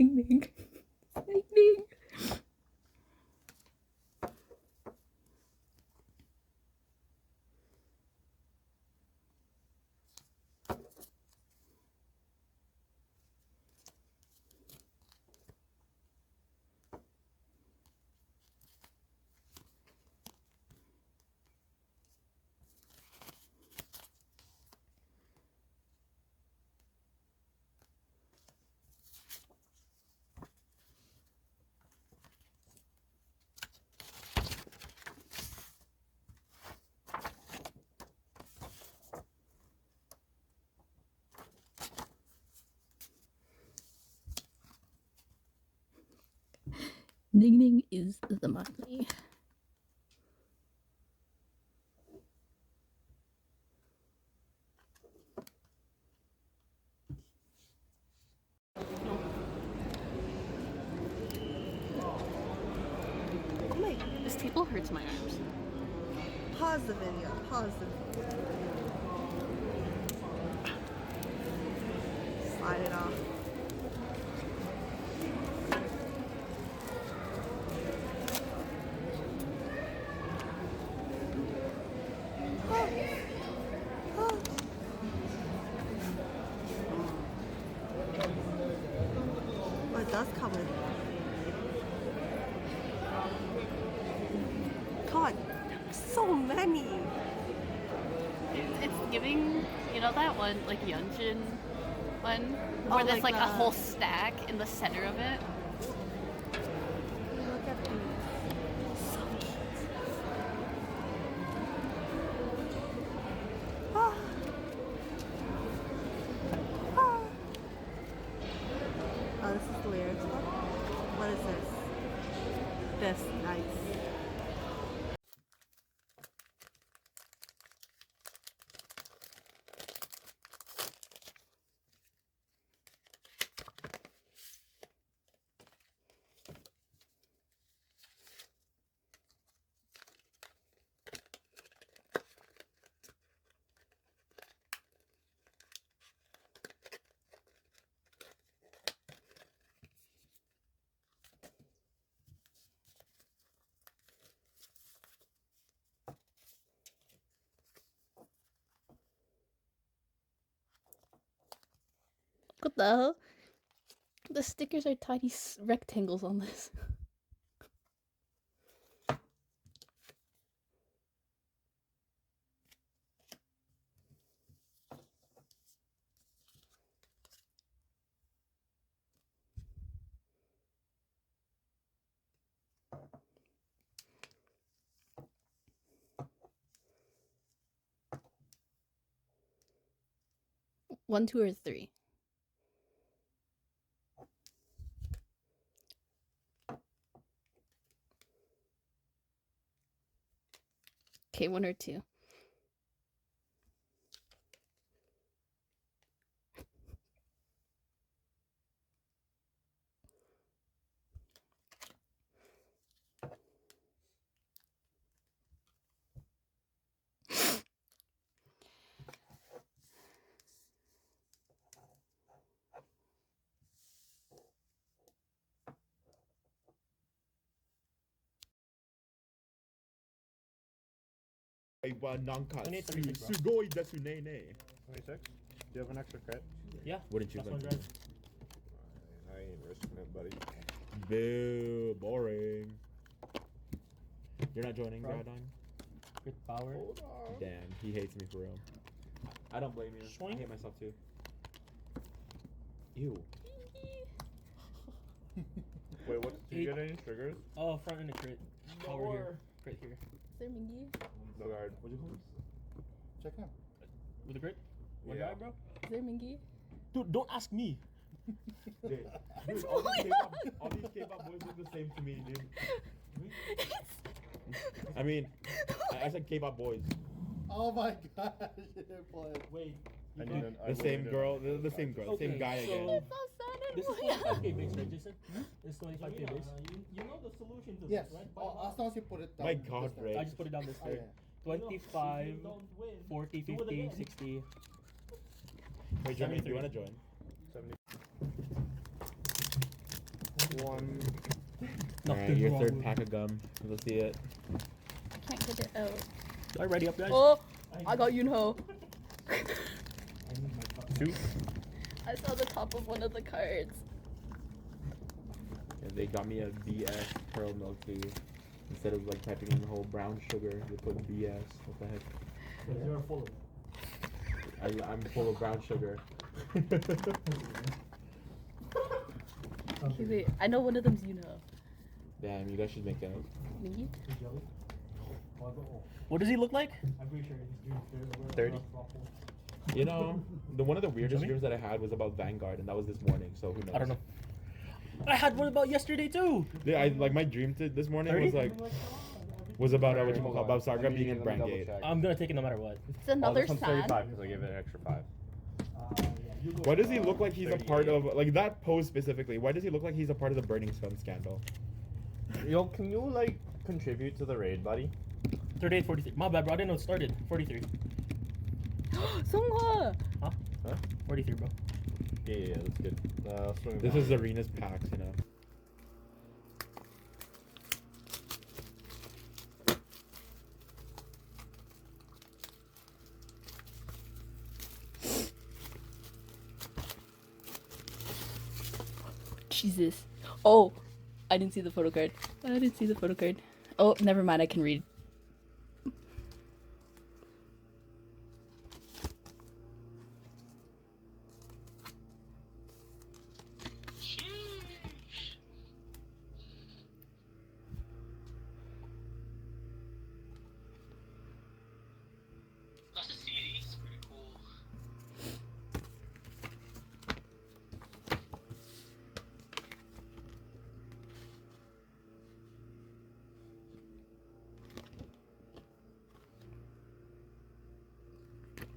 Ding ding. Ding ding. Ding ding is the money. Oh my, this table hurts my arms. Pause the video. Pause the video. Slide it off. Oh, it does come with. God, so many. It's giving, you know that one, like Yeonjun one? Where Oh, there's like a the- whole stack in the center of it. Look at these. So cute. Ah. Ah. Oh, this is the lyrics book. What is this? This, nice. What the hell? The stickers are tiny rectangles on this. One, two, or three? Okay, one or two. Non-cut. 28, 36, Sugoi desu ne ne. 26? Do you have an extra crit? Yeah. Wouldn't you Plus like one to? drive. I ain't risking it, buddy. Boo, boring. You're not joining, Bro. Gradine? Crit power. Hold on. Damn, he hates me for real. I don't blame you. I Swing. hate myself too. Ew. Wait, what? Did you get any triggers? Oh, front and a crit. Power here. Crit here. There, Mingy. No guard. What'd you call this? Check him. With a crit? One Yeah. guy, bro? There, Mingy. Dude, don't ask me. Dude, all these K-pop boys look the same to me, dude. I mean, I said K-pop boys. Oh my gosh, you didn't play. Wait. I need an- I The same need girl, an- the same girl, Okay, same guy so- again. So sad. This is 25k base, right, Jason? This is 25k base. You know the solution to Yes, this, right? as long as you put it down. My God, Ray. I just put it down this Oh, way. yeah. 25, 40, 50, 60. Wait, Jeremy, do you want to join? 70. one. Nothing your wrong third with pack of gum. Let's see it. I can't get it out. Are you ready up, guys? Oh, I got Yunho. Two. I saw the top of one of the cards. And they got me a BS pearl milk tea. Instead of like typing in the whole brown sugar, they put BS. What the heck? Because you're full of it. I'm full of brown sugar. Okay, wait, I know one of them's Yunho. Damn, you guys should make out. Me? What does he look like? 30. You know, one of the weirdest dreams that I had was about Vanguard, and that was this morning. So who knows? I don't know. I had one about yesterday too. Yeah, like my dream this morning 30? was about what you call about Saga being in Brand Gate. I'm gonna take it no matter what. It's another this one's sand. 35 because I gave it an extra 5. Why does he look like he's a part of like that pose specifically? Why does he look like he's a part of the Burning Sun scandal? Yo, can you like contribute to the raid, buddy? 38, 43. My bad, bro. I didn't know it started. 43. Songhwa! Huh? 43, bro. Yeah, that's good. This is Arena's packs, you know. Jesus. Oh, I didn't see the photo card. I didn't see the photo card. Oh, never mind. I can read.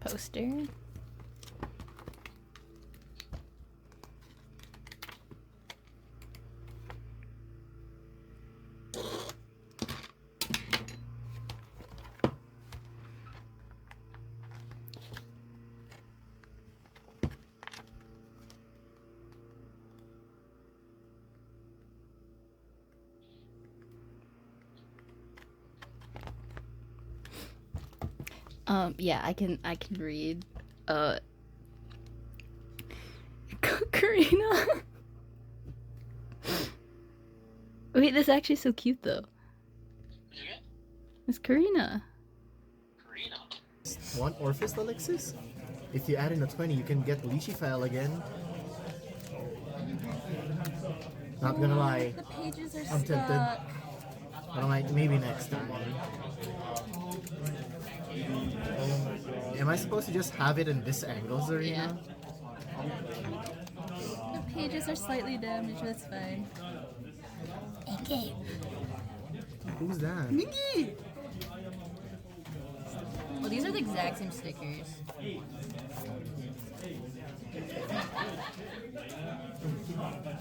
Poster. Yeah, I can read. Karina. Wait, this is actually so cute though. What'd you get? It's Karina. Karina. Want Orphist Alexis? If you add in a 20, you can get Lishi File again. Not gonna lie, The pages are I'm tempted. stuck. But I might, maybe next time. Am I supposed to just have it in this angle, Zarina? The pages are slightly damaged, that's fine. Okay. Who's that? Mingy! Well, these are the exact same stickers.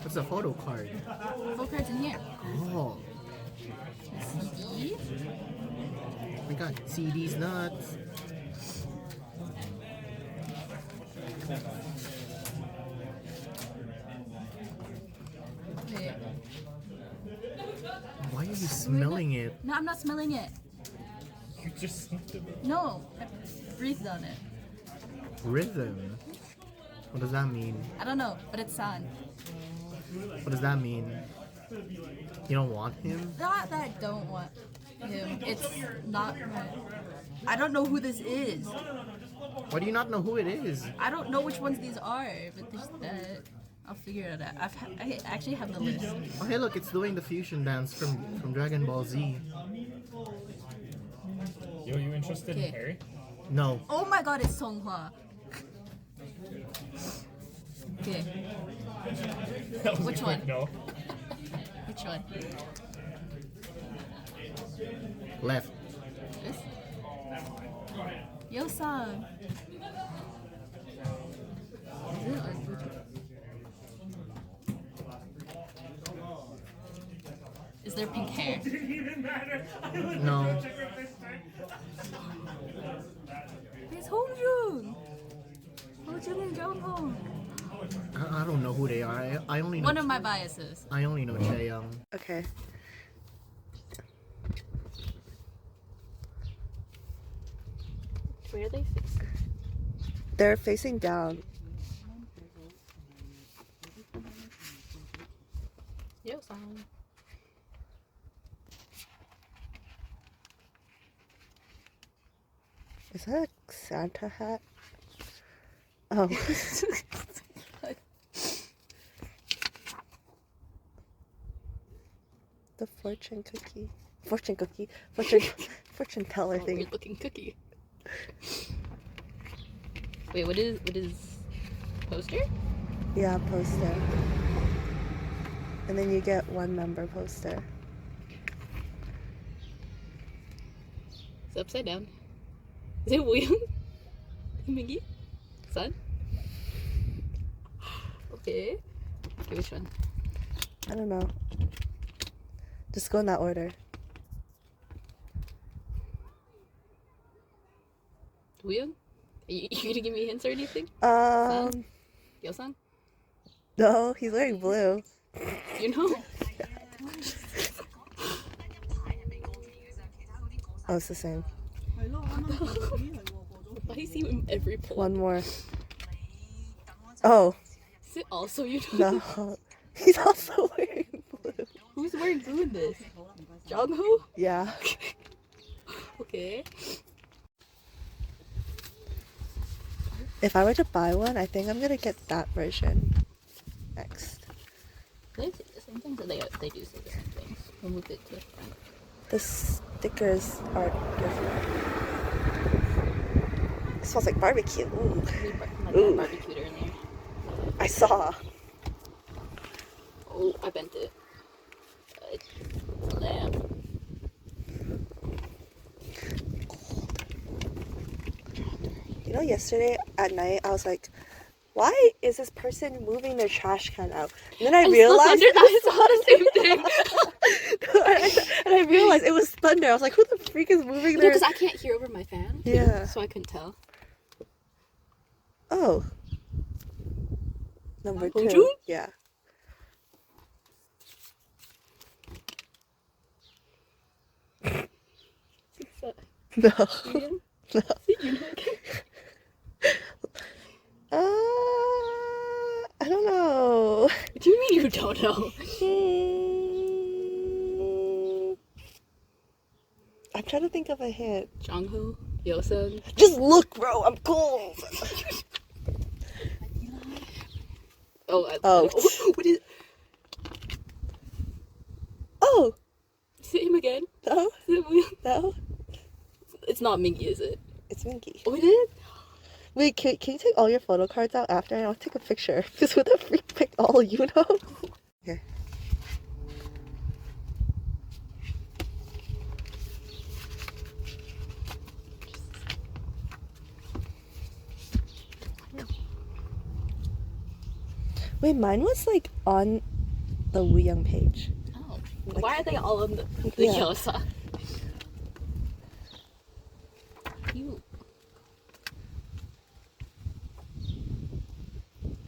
What's a photo card? Full cards in here. Oh, CD. oh my god, CD's nuts. Wait. Why are you smelling it? No, I'm not smelling it. You just sniffed it, bro. No, I breathed on it. Rhythm? What does that mean? I don't know, but it's San. What does that mean? You don't want him? Not that I don't want him. It's not right. I don't know who this is. Why do you not know who it is? I don't know which ones these are, but there's that. I'll figure it out. I actually have the list. Oh hey look, it's doing the fusion dance from Dragon Ball Z. Yo, you interested Okay. in Harry? No. Oh my god, it's Songhwa. Okay. That was Which a quick one? No. Which one? Left. This? Yo-san. Is it or is there pink hair? No. It's Hongjun! Hongjun and Jongho! I don't know who they are. I only know. One of my biases. I only know Chaeyoung. Okay. Where are they facing? They're facing down. Yo, song. Is that a Santa hat? Oh. The fortune cookie. Fortune cookie. Fortune teller thing. Weird looking cookie. Wait, what is poster? Yeah, poster. And then you get one member poster. It's upside down. Is it William? Miggy? Son? Okay. Okay, which one? I don't know. Just go in that order. William? Are you gonna give me hints or anything? Yo, son? No, he's wearing blue. You know? Oh, it's the same. Why is he in every poll? One more. Oh, Is it also you know? no. He's also wearing blue. Who's wearing blue in this? Jongho? Yeah. Okay. If I were to buy one, I think I'm gonna get that version next. They say the same things, or they do say the same things. We'll move it to the front. The stickers are different. It smells like barbecue. Ooh. Like Ooh. that barbecued earlier. I saw. Oh, I bent it. Lamb. You know, yesterday at night, I was like, why is this person moving their trash can out? And then I realized I saw the same thing. and I realized it was thunder. I was like, who the freak is moving their... Because I can't hear over my fan. Yeah. So I couldn't tell. Oh. Number 2. Hongjoong? Yeah. No. Ian? No. You know, okay. I don't know. What do you mean you don't know? I'm trying to think of a hint. Jongho? Yosun? Just look, bro. I'm cold. Oh. What is... Oh. Is it him again? No. Is it William? No. It's not Mingy, is it? It's Minky. Oh, it is? Wait, can you take all your photo cards out after and I'll take a picture? Because who the freak picked all you know? Okay. Wait, mine was like on the Wooyoung page. Oh. Like- Why are they all on the Yeah. Yosa? Cute.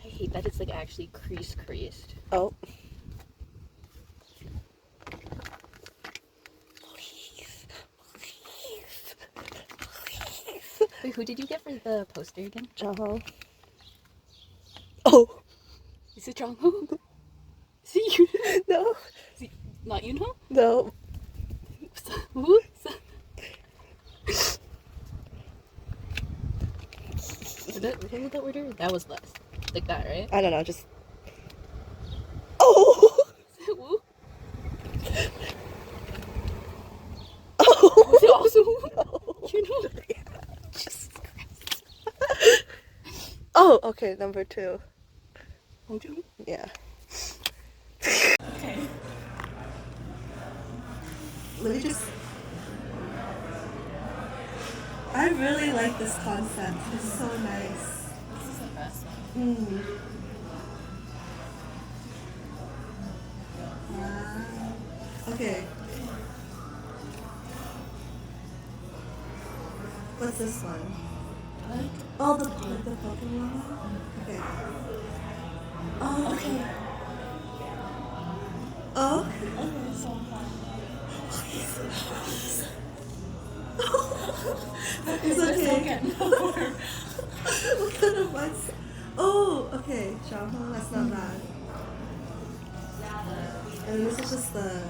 I hate that it's like actually creased. Oh. Wait, who did you get for the poster again? Jongho. Oh. Is it Jongho? Is it you? No. Is it not you know? No. Who? What that order? That was last. Like that, right? I don't know, just... Oh! Is it Woo? Oh! Was it also Woo? No. You know? Jesus Christ. Oh, okay, number 2. Hongjoong? Yeah. Okay. Let me just... I really like this concept. It's so nice. This is the best one. Wow. Okay. What's this one? Oh, the Pokemon one? Okay. Oh, okay. Oh, it's okay. What kind of bugs? Oh, okay. Shampoo, that's not bad. And this is just the.